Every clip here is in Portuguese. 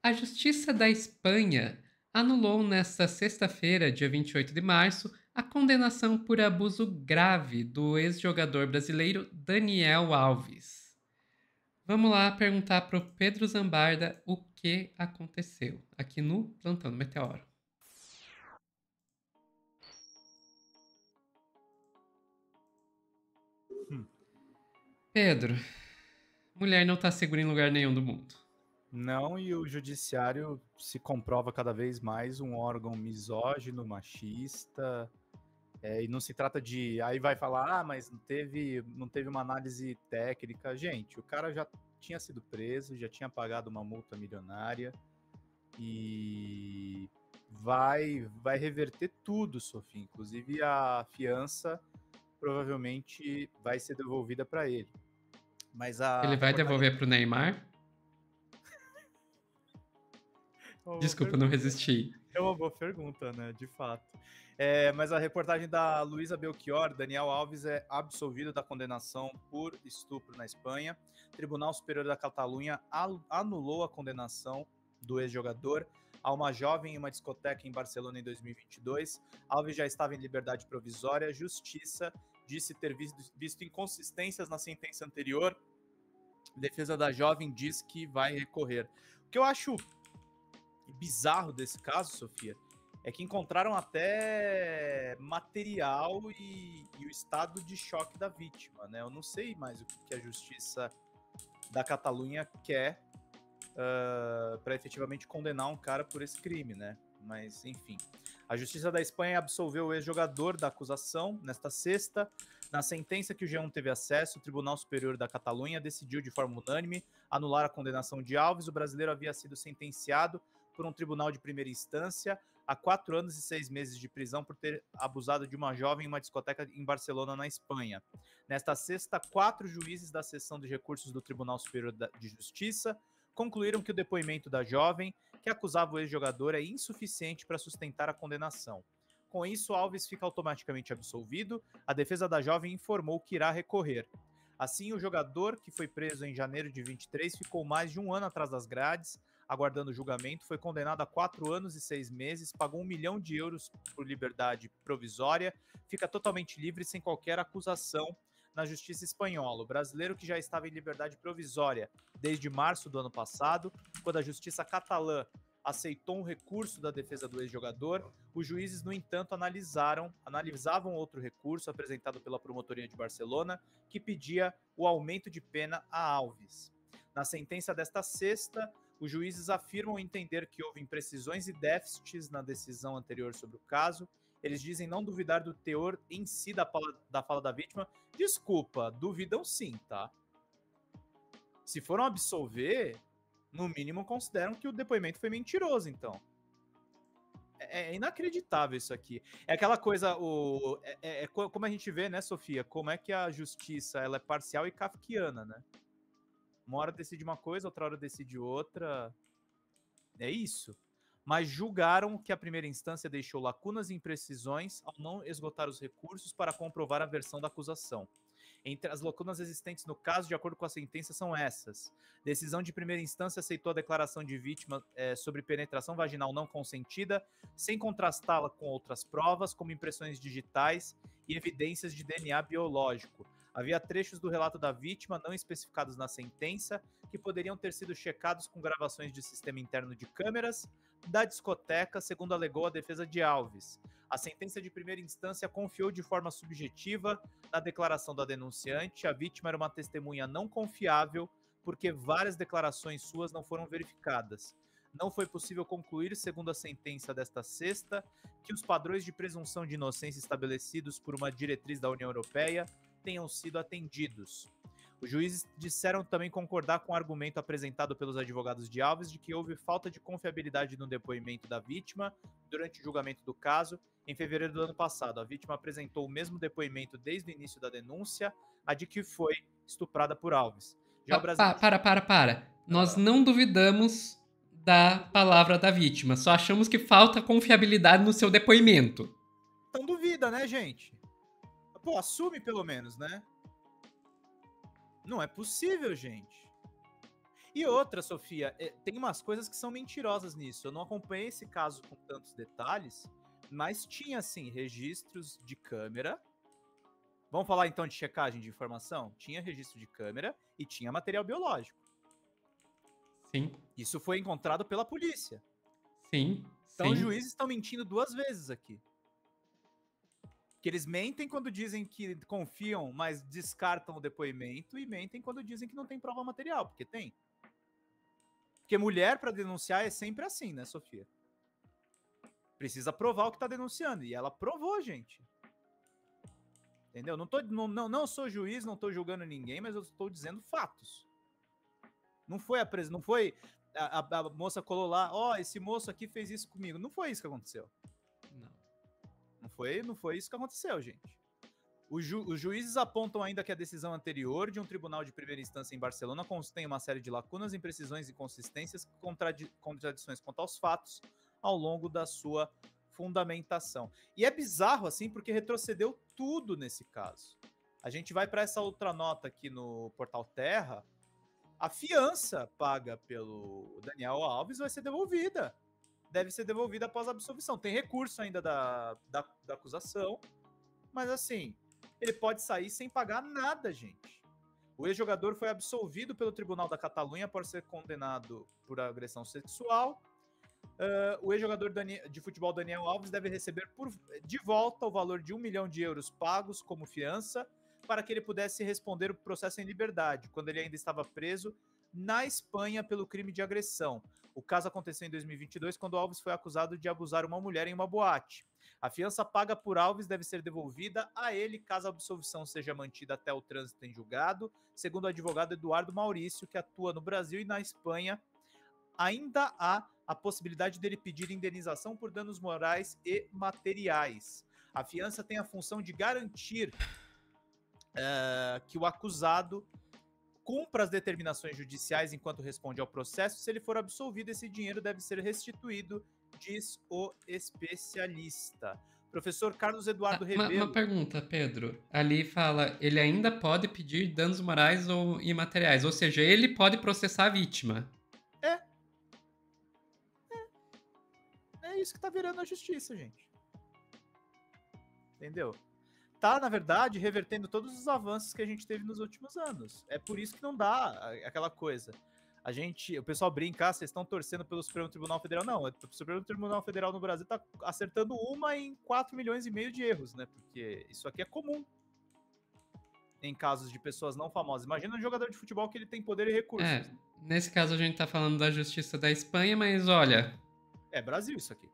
A Justiça da Espanha anulou nesta sexta-feira, dia 28 de março, a condenação por abuso grave do ex-jogador brasileiro Daniel Alves. Vamos lá perguntar para o Pedro Zambarda o que aconteceu aqui no Plantão do Meteoro. Pedro, mulher não tá segura em lugar nenhum do mundo. Não, e o judiciário se comprova cada vez mais um órgão misógino, machista, e não se trata de... Aí vai falar, mas não teve uma análise técnica. Gente, o cara já tinha sido preso, já tinha pagado uma multa milionária e vai reverter tudo, Sofia. Inclusive a fiança provavelmente vai ser devolvida para ele. Mas a Ele vai reportagem... devolver pro Neymar? Desculpa, não resisti. É uma boa pergunta, né? De fato. Mas a reportagem da Luísa Belchior, Daniel Alves é absolvido da condenação por estupro na Espanha. O Tribunal Superior da Catalunha anulou a condenação do ex-jogador a uma jovem em uma discoteca em Barcelona em 2022. Alves já estava em liberdade provisória. A Justiça disse ter visto inconsistências na sentença anterior. A defesa da jovem diz que vai recorrer. O que eu acho bizarro desse caso, Sofia, é que encontraram até material e o estado de choque da vítima, né? Eu não sei mais o que a justiça da Catalunha quer para efetivamente condenar um cara por esse crime, né? Mas, enfim. A Justiça da Espanha absolveu o ex-jogador da acusação nesta sexta. Na sentença que o G1 teve acesso, o Tribunal Superior da Catalunha decidiu de forma unânime anular a condenação de Alves. O brasileiro havia sido sentenciado por um tribunal de primeira instância a 4 anos e 6 meses de prisão por ter abusado de uma jovem em uma discoteca em Barcelona, na Espanha. Nesta sexta, 4 juízes da seção de recursos do Tribunal Superior de Justiça concluíram que o depoimento da jovem que acusava o ex-jogador é insuficiente para sustentar a condenação. Com isso, Alves fica automaticamente absolvido. A defesa da jovem informou que irá recorrer. Assim, o jogador, que foi preso em janeiro de 23, ficou mais de um ano atrás das grades, aguardando o julgamento, foi condenado a 4 anos e 6 meses, pagou 1 milhão de euros por liberdade provisória, fica totalmente livre sem qualquer acusação na justiça espanhola. O brasileiro, que já estava em liberdade provisória desde março do ano passado, quando a justiça catalã aceitou um recurso da defesa do ex-jogador, os juízes, no entanto, analisavam outro recurso apresentado pela promotoria de Barcelona, que pedia o aumento de pena a Alves. Na sentença desta sexta, os juízes afirmam entender que houve imprecisões e déficits na decisão anterior sobre o caso. Eles dizem não duvidar do teor em si da fala da vítima. Desculpa, duvidam sim, tá? Se foram absolver, no mínimo consideram que o depoimento foi mentiroso, então. É inacreditável isso aqui. É aquela coisa, como a gente vê, né, Sofia? Como é que a justiça ela é parcial e kafkiana, né? Uma hora decide uma coisa, outra hora decide outra. É isso. Mas julgaram que a primeira instância deixou lacunas e imprecisões ao não esgotar os recursos para comprovar a versão da acusação. Entre as lacunas existentes no caso, de acordo com a sentença, são essas. Decisão de primeira instância aceitou a declaração de vítima sobre penetração vaginal não consentida, sem contrastá-la com outras provas, como impressões digitais e evidências de DNA biológico. Havia trechos do relato da vítima não especificados na sentença que poderiam ter sido checados com gravações de sistema interno de câmeras da discoteca, segundo alegou a defesa de Alves. A sentença de primeira instância confiou de forma subjetiva na declaração da denunciante. A vítima era uma testemunha não confiável porque várias declarações suas não foram verificadas. Não foi possível concluir, segundo a sentença desta sexta, que os padrões de presunção de inocência estabelecidos por uma diretriz da União Europeia tenham sido atendidos. Os juízes disseram também concordar com o argumento apresentado pelos advogados de Alves de que houve falta de confiabilidade no depoimento da vítima durante o julgamento do caso. Em fevereiro do ano passado, a vítima apresentou o mesmo depoimento desde o início da denúncia, a de que foi estuprada por Alves. Já o brasileiro... Para. Nós não duvidamos da palavra da vítima, só achamos que falta confiabilidade no seu depoimento. Então duvida, né, gente? Pô, assume pelo menos, né? Não é possível, gente. E outra, Sofia, tem umas coisas que são mentirosas nisso. Eu não acompanhei esse caso com tantos detalhes, mas tinha, assim, registros de câmera. Vamos falar, então, de checagem de informação? Tinha registro de câmera e tinha material biológico. Sim, Isso foi encontrado pela polícia. sim, Então, os sim. juízes estão mentindo 2 vezes aqui. Que eles mentem quando dizem que confiam, mas descartam o depoimento, e mentem quando dizem que não tem prova material, porque tem. Porque mulher, para denunciar, é sempre assim, né, Sofia? Precisa provar o que tá denunciando. E ela provou, gente. Entendeu? Não sou juiz, não tô julgando ninguém, mas eu estou dizendo fatos. Não foi não foi a moça colou lá, ó, esse moço aqui fez isso comigo. Não foi isso que aconteceu. Não. Não foi isso que aconteceu, gente. Os juízes apontam ainda que a decisão anterior de um tribunal de primeira instância em Barcelona contém uma série de lacunas, imprecisões, inconsistências, contradições quanto aos fatos ao longo da sua fundamentação. E é bizarro, assim, porque retrocedeu tudo nesse caso. A gente vai para essa outra nota aqui no Portal Terra. A fiança paga pelo Daniel Alves vai ser devolvida. Deve ser devolvida após a absolvição. Tem recurso ainda da acusação, mas assim, ele pode sair sem pagar nada, gente. O ex-jogador foi absolvido pelo Tribunal da Catalunha por ser condenado por agressão sexual. O ex-jogador de futebol Daniel Alves deve receber de volta o valor de 1 milhão de euros pagos como fiança para que ele pudesse responder o processo em liberdade, quando ele ainda estava preso na Espanha pelo crime de agressão. O caso aconteceu em 2022, quando Alves foi acusado de abusar uma mulher em uma boate. A fiança paga por Alves deve ser devolvida a ele caso a absolvição seja mantida até o trânsito em julgado, segundo o advogado Eduardo Maurício, que atua no Brasil e na Espanha. Ainda há a possibilidade dele pedir indenização por danos morais e materiais. A fiança tem a função de garantir que o acusado cumpra as determinações judiciais enquanto responde ao processo. Se ele for absolvido, esse dinheiro deve ser restituído, diz o especialista. Professor Carlos Eduardo Rebelo. Uma pergunta, Pedro. Ali fala, ele ainda pode pedir danos morais ou imateriais, ou seja, ele pode processar a vítima. É isso que tá virando a justiça, gente. Entendeu? Tá, na verdade, revertendo todos os avanços que a gente teve nos últimos anos. É por isso que não dá aquela coisa. O pessoal brinca, vocês estão torcendo pelo Supremo Tribunal Federal. Não, o Supremo Tribunal Federal no Brasil tá acertando uma em 4 milhões e meio de erros, né? Porque isso aqui é comum em casos de pessoas não famosas. Imagina um jogador de futebol que ele tem poder e recursos. Nesse caso a gente tá falando da justiça da Espanha, mas olha... É Brasil isso aqui.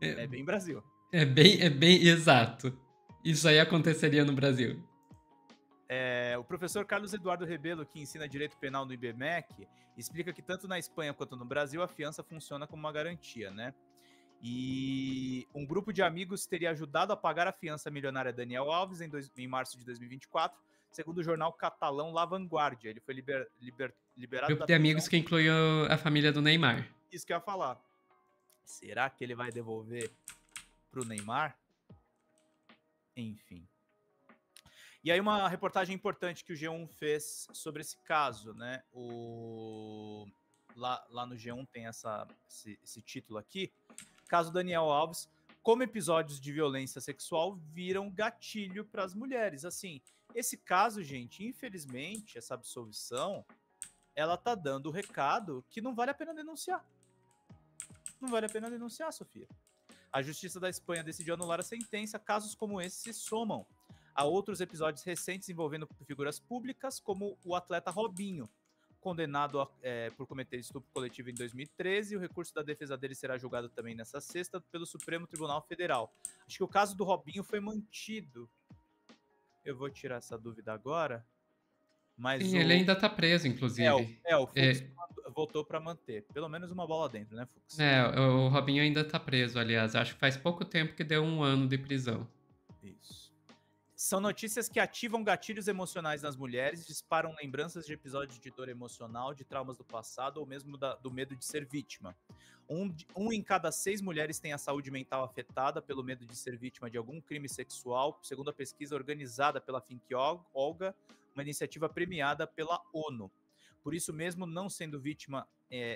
É bem Brasil. É bem exato. Isso aí aconteceria no Brasil. O professor Carlos Eduardo Rebelo, que ensina Direito Penal no IBMEC, explica que tanto na Espanha quanto no Brasil a fiança funciona como uma garantia, né? E um grupo de amigos teria ajudado a pagar a fiança milionária Daniel Alves em março de 2024, segundo o jornal catalão La Vanguardia. Ele foi liberado Grupo da de amigos prisão. que incluiu a família do Neymar. Isso que eu ia falar. Será que ele vai devolver pro Neymar? Enfim. E aí uma reportagem importante que o G1 fez sobre esse caso, né? Lá no G1 tem esse título aqui. Caso Daniel Alves, como episódios de violência sexual viram gatilho para as mulheres. Assim, esse caso, gente, infelizmente, essa absolvição, ela tá dando o recado que não vale a pena denunciar. Não vale a pena denunciar, Sofia. A Justiça da Espanha decidiu anular a sentença. Casos como esse se somam a outros episódios recentes envolvendo figuras públicas, como o atleta Robinho, condenado por cometer estupro coletivo em 2013. O recurso da defesa dele será julgado também nessa sexta pelo Supremo Tribunal Federal. Acho que o caso do Robinho foi mantido. Eu vou tirar essa dúvida agora. Mas Sim, ele ainda tá preso, inclusive. o Fux votou para manter. Pelo menos uma bola dentro, né, Fux? O Robinho ainda tá preso, aliás. Acho que faz pouco tempo que deu 1 ano de prisão. Isso. São notícias que ativam gatilhos emocionais nas mulheres, disparam lembranças de episódios de dor emocional, de traumas do passado ou mesmo do medo de ser vítima. Um em cada 6 mulheres tem a saúde mental afetada pelo medo de ser vítima de algum crime sexual, segundo a pesquisa organizada pela Think Olga, uma iniciativa premiada pela ONU. Por isso mesmo, não sendo vítima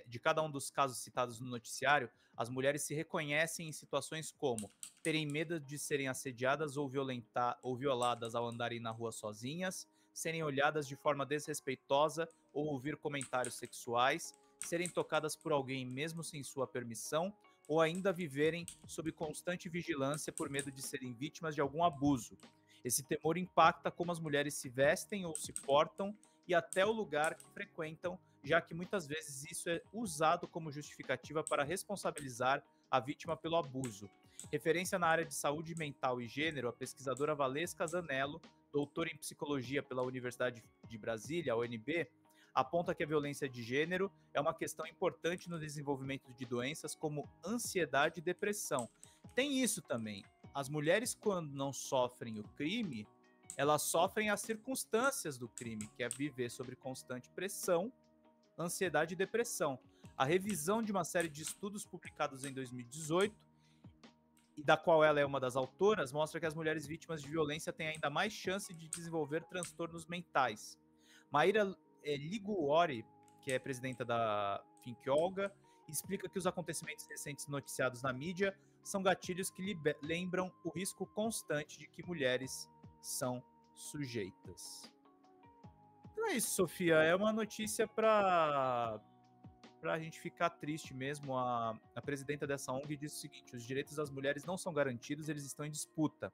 de cada um dos casos citados no noticiário, as mulheres se reconhecem em situações como terem medo de serem assediadas ou violadas ao andarem na rua sozinhas, serem olhadas de forma desrespeitosa ou ouvir comentários sexuais, serem tocadas por alguém mesmo sem sua permissão, ou ainda viverem sob constante vigilância por medo de serem vítimas de algum abuso. Esse temor impacta como as mulheres se vestem ou se portam e até o lugar que frequentam, já que muitas vezes isso é usado como justificativa para responsabilizar a vítima pelo abuso. Referência na área de saúde mental e gênero, a pesquisadora Valesca Zanello, doutora em psicologia pela Universidade de Brasília, a UNB, aponta que a violência de gênero é uma questão importante no desenvolvimento de doenças como ansiedade e depressão. Tem isso também. As mulheres, quando não sofrem o crime, elas sofrem as circunstâncias do crime, que é viver sob constante pressão, ansiedade e depressão. A revisão de uma série de estudos publicados em 2018, e da qual ela é uma das autoras, mostra que as mulheres vítimas de violência têm ainda mais chance de desenvolver transtornos mentais. Maíra Liguori, que é presidenta da Think Olga, explica que os acontecimentos recentes noticiados na mídia são gatilhos que lembram o risco constante de que mulheres são sujeitas. Então é isso, Sofia. É uma notícia para a gente ficar triste mesmo. A presidenta dessa ONG disse o seguinte: os direitos das mulheres não são garantidos, eles estão em disputa.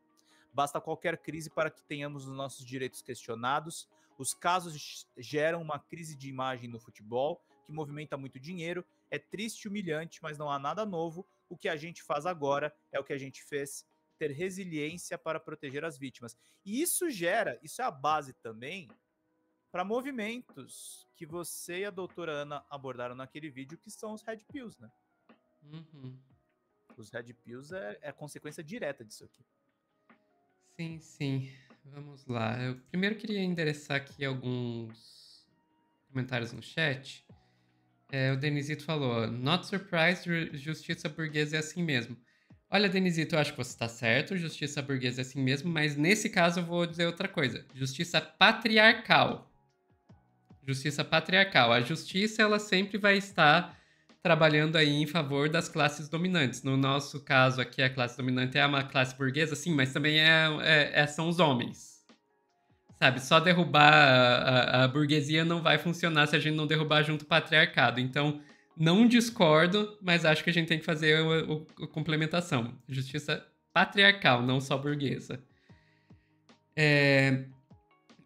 Basta qualquer crise para que tenhamos os nossos direitos questionados. Os casos geram uma crise de imagem no futebol, que movimenta muito dinheiro. É triste e humilhante, mas não há nada novo. O que a gente faz agora é o que a gente fez, ter resiliência para proteger as vítimas. E isso é a base também para movimentos que você e a doutora Ana abordaram naquele vídeo, que são os Red Pills, né? Uhum. Os Red Pills é consequência direta disso aqui. Sim, sim. Vamos lá. Eu primeiro queria endereçar aqui alguns comentários no chat. O Denisito falou: Not surprised, justiça burguesa é assim mesmo. Olha, Denisito, eu acho que você está certo, justiça burguesa é assim mesmo, mas nesse caso eu vou dizer outra coisa. Justiça patriarcal. Justiça patriarcal. A justiça, ela sempre vai estar trabalhando aí em favor das classes dominantes. No nosso caso aqui, a classe dominante é uma classe burguesa, sim, mas também são os homens. Sabe, só derrubar a burguesia não vai funcionar se a gente não derrubar junto o patriarcado. Então, não discordo, mas acho que a gente tem que fazer a complementação. Justiça patriarcal, não só burguesa.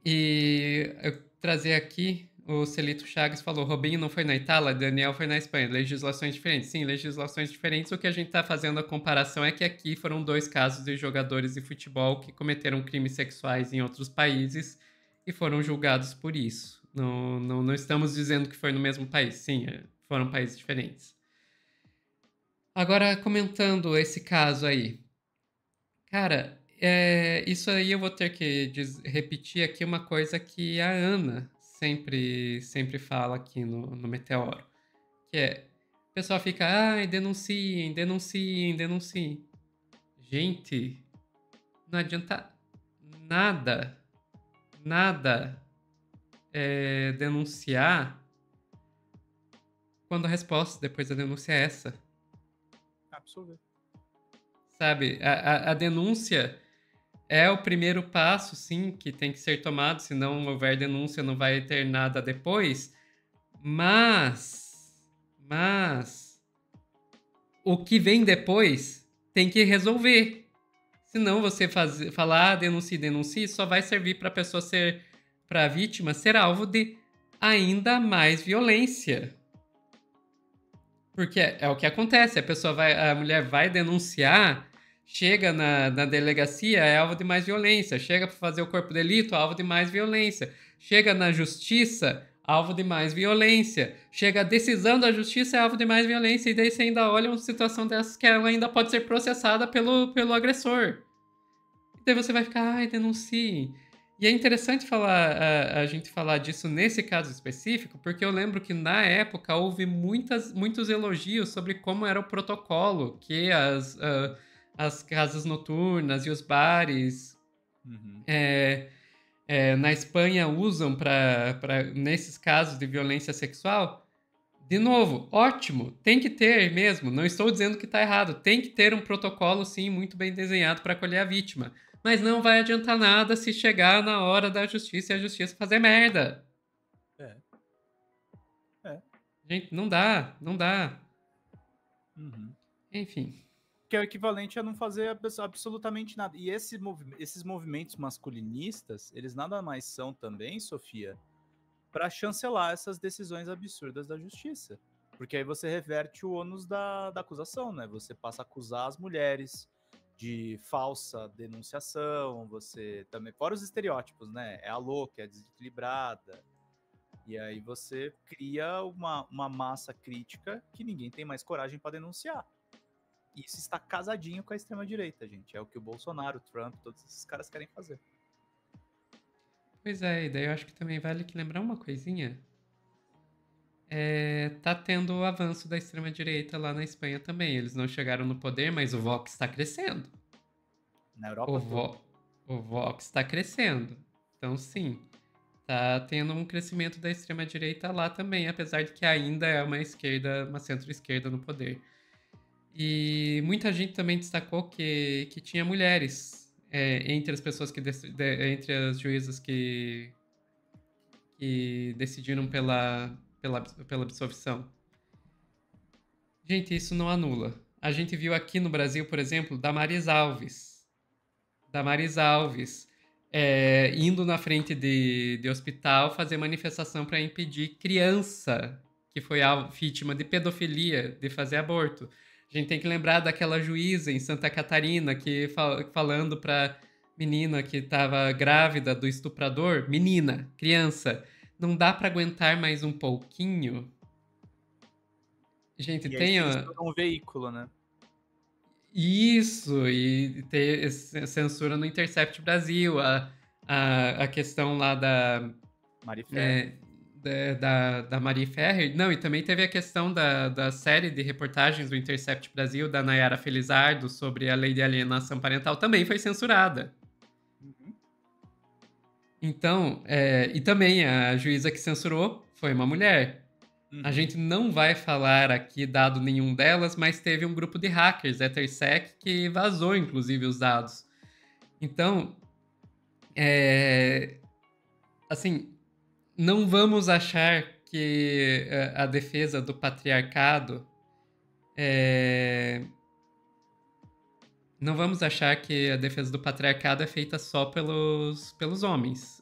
E eu trazer aqui, o Celito Chagas falou: Robinho não foi na Itália, Daniel foi na Espanha. Legislações diferentes. Sim, legislações diferentes. O que a gente está fazendo a comparação é que aqui foram 2 casos de jogadores de futebol que cometeram crimes sexuais em outros países e foram julgados por isso. Não estamos dizendo que foi no mesmo país. Sim, foram países diferentes. Agora, comentando esse caso aí. Cara, isso aí eu vou ter que repetir aqui uma coisa que a Ana sempre fala aqui no Meteoro, que é, o pessoal fica, ai, denunciem, denunciem, denunciem. Gente, não adianta nada denunciar quando a resposta depois da denúncia é essa. Absolver. Sabe, a denúncia é o primeiro passo, sim, que tem que ser tomado. Se não houver denúncia, não vai ter nada depois. Mas o que vem depois tem que resolver. Senão você falar denuncie, só vai servir para a pessoa para a vítima ser alvo de ainda mais violência. Porque é o que acontece, a mulher vai denunciar, chega na delegacia, é alvo de mais violência. Chega para fazer o corpo de delito, alvo de mais violência. Chega na justiça, alvo de mais violência. Chega a decisão da justiça, é alvo de mais violência. E daí você ainda olha uma situação dessas que ela ainda pode ser processada pelo agressor. E daí você vai ficar, ai, denuncie. E é interessante a gente falar disso nesse caso específico, porque eu lembro que na época houve muitos elogios sobre como era o protocolo que as casas noturnas e os bares na Espanha usam nesses casos de violência sexual, de novo, ótimo, tem que ter mesmo, não estou dizendo que está errado, tem que ter um protocolo, sim, muito bem desenhado para acolher a vítima, mas não vai adiantar nada se chegar na hora da justiça e a justiça fazer merda. É. É. Gente, não dá, não dá. Uhum. Enfim. Que é o equivalente a não fazer absolutamente nada. E esses movimentos masculinistas, eles nada mais são também, Sofia, para chancelar essas decisões absurdas da justiça. Porque aí você reverte o ônus da acusação, né? Você passa a acusar as mulheres de falsa denunciação, você também. Fora os estereótipos, né? É a louca, é a desequilibrada. E aí você cria uma massa crítica que ninguém tem mais coragem para denunciar. E isso está casadinho com a extrema-direita, gente. É o que o Bolsonaro, o Trump, todos esses caras querem fazer. Pois é, e daí eu acho que também vale que lembrar uma coisinha. Tá tendo o avanço da extrema-direita lá na Espanha também. Eles não chegaram no poder, mas o Vox está crescendo. Na Europa toda. O Vox está crescendo. Então, sim, tá tendo um crescimento da extrema-direita lá também, apesar de que ainda é uma centro-esquerda no poder. E muita gente também destacou que tinha mulheres entre as pessoas entre as juízas que decidiram pela absolvição. Gente, isso não anula. A gente viu aqui no Brasil, por exemplo, Damares Alves. Damares Alves indo na frente de hospital fazer manifestação para impedir criança que foi vítima de pedofilia de fazer aborto. A gente tem que lembrar daquela juíza em Santa Catarina que falando para menina que estava grávida do estuprador, menina, criança, não dá para aguentar mais um pouquinho? Gente, E aí censura um veículo, né? Isso, e ter censura no Intercept Brasil, a questão lá Mari Ferrer. da Marie Ferrer. Não, e também teve a questão da série de reportagens do Intercept Brasil, da Nayara Felizardo, sobre a lei de alienação parental, também foi censurada. Uhum. Então, e também a juíza que censurou foi uma mulher. A Uhum. gente não vai falar aqui dado nenhum delas, mas teve um grupo de hackers, EtherSec, que vazou, inclusive, os dados. Então, assim, não vamos achar que a defesa do patriarcado não vamos achar que a defesa do patriarcado é feita só pelos homens.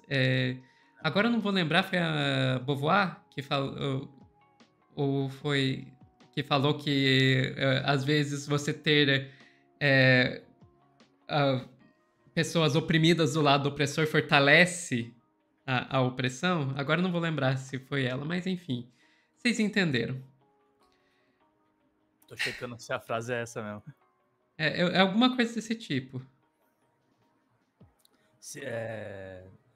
Agora eu não vou lembrar, foi a Beauvoir que falou, ou foi que falou que às vezes você ter pessoas oprimidas do lado do opressor fortalece a opressão. Agora eu não vou lembrar se foi ela, mas enfim, vocês entenderam. Tô checando se a frase é essa mesmo. É alguma coisa desse tipo.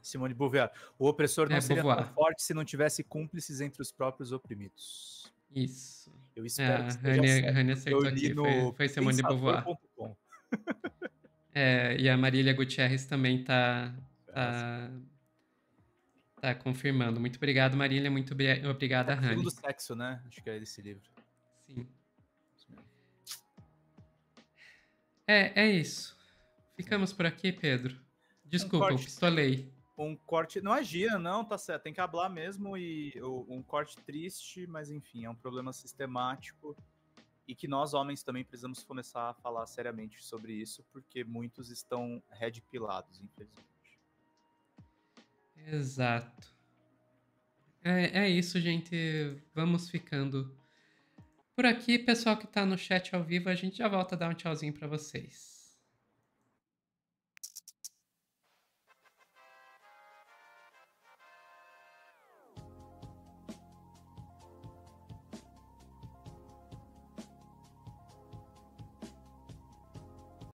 Simone de Beauvoir. O opressor não seria Beauvoir. tão forte se não tivesse cúmplices entre os próprios oprimidos. Isso. Eu espero que A esteja certo. Rani acertou Eu li aqui. no Foi Simone de Beauvoir. pensador.com. E a Marília Gutierrez também tá confirmando. Muito obrigado, Marília. Muito obrigada, Rani. Segundo Sexo, né? Acho que é esse livro. Sim. É isso. Ficamos por aqui, Pedro. Desculpa, eu pistolei. Um corte. Não agia, não, tá certo. Tem que hablar mesmo. E um corte triste, mas enfim, é um problema sistemático. E que nós, homens, também precisamos começar a falar seriamente sobre isso, porque muitos estão red pilados, infelizmente. Exato. É isso, gente. Vamos ficando por aqui. Pessoal que tá no chat ao vivo, a gente já volta a dar um tchauzinho para vocês.